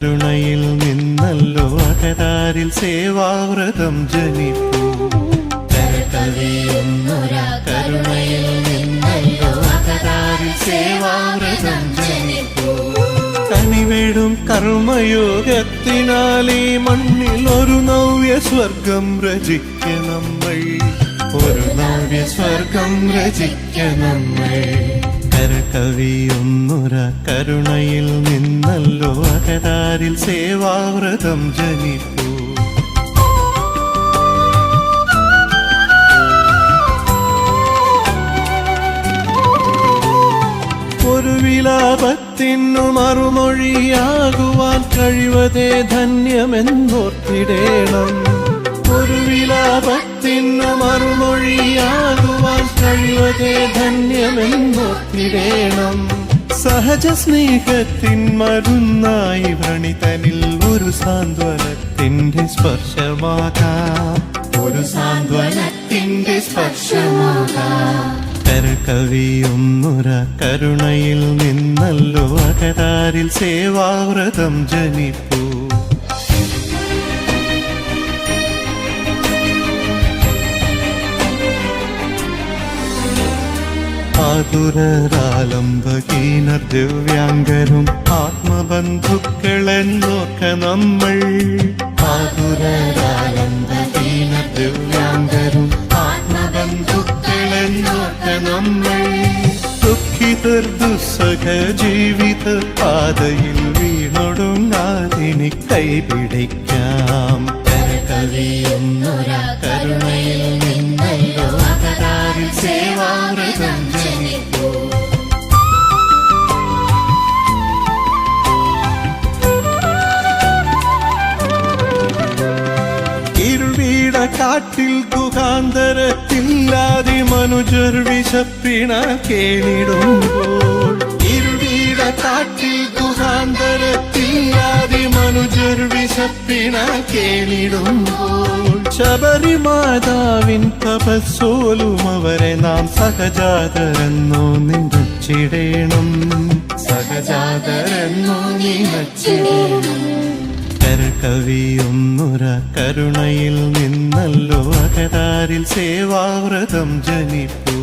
കരുണയിൽ നിന്നല്ലോ അകതാരിൽ സേവാവ്രതം ജനിപ്പൂ. കരകവിയുന്നൊരാ കരുണയിൽ നിന്നല്ലോ അകതാരിൽ സേവാവ്രതം ജനിപ്പൂ. കനിവേടും കർമ്മയോഗത്തിനാൽ ഈ മണ്ണിൽ ഒരു നവ്യ സ്വർഗം രചിക്ക നമ്മൾ, ഒരു നവ്യ സ്വർഗം രചിക്ക നമ്മൾ. കരകവിയൊന്നുര കരുണയിൽ നിന്നല്ലോ അകതാരിൽ സേവാവ്രതം ജനിപ്പൂ. ഒരു വിലാപത്തിനു മറുമൊഴിയാകുവാൻ കഴിവതേ ധന്യമെന്നോർത്തിടേണം. ഒരു വിലാപത്തിനു മറുമൊഴിയാകുവാൻ കഴിവതേ ധന്യമെന്നോർത്തിടേണം. സഹജ സ്നേഹത്തിൻ മരുന്നായി വ്രണിതനിൽ ഒരു സാന്ത്വനത്തിന്റെ സ്പർശമാകാം, ഒരു സാന്ത്വനത്തിന്റെ സ്പർശമാകാം. കരകവിയൊന്നുര കരുണയിൽ നിന്നല്ലോ അകതാരിൽ സേവാവ്രതം ജനിപ്പൂ. ആതുരാലംബഹീനർ ദിവ്യാംഗരും ആത്മബന്ധുക്കളെന്നോർക്ക നമ്മൾ, ആതുരാലംബഹീനർ ദിവ്യാംഗരും ആത്മബന്ധുക്കളെന്നോർക്ക നമ്മൾ. ദുഃഖിതർ ദുസ്സഹ ജീവിത പാതയിൽ വീണൊടുങ്ങാതിനി കൈപിടിക്കാം. കരകവിയുന്നൊരാ കരുണയിൽ നിന്നല്ലോ അകതാരിൽ സേവാവ്രതം ജനിപ്പൂ. ഇരുൾവീട കാട്ടിൽ ഗുഹാന്തരത്തില്ലാതി മനുജർ വിശപ്പിണ കേണിടുമ്പോൾ, ഇരുൾവീട കാട്ടിൽ ഗുഹാന്തരത്തില്ലാതി മനുജർ വിശപ്പിണ കേണിടുമ്പോൾ, ശബരിമാതാവിൻ തപസ്സോലും അവരെ നാം സഹജാതരെന്നോ നിനച്ചിടേണം, സഹജാതരെന്നോ നിനച്ചിടേണം. കരകവിയൊന്നുര കരുണയിൽ നിന്നല്ലോ അകതാരിൽ സേവാവ്രതം ജനിപ്പൂ.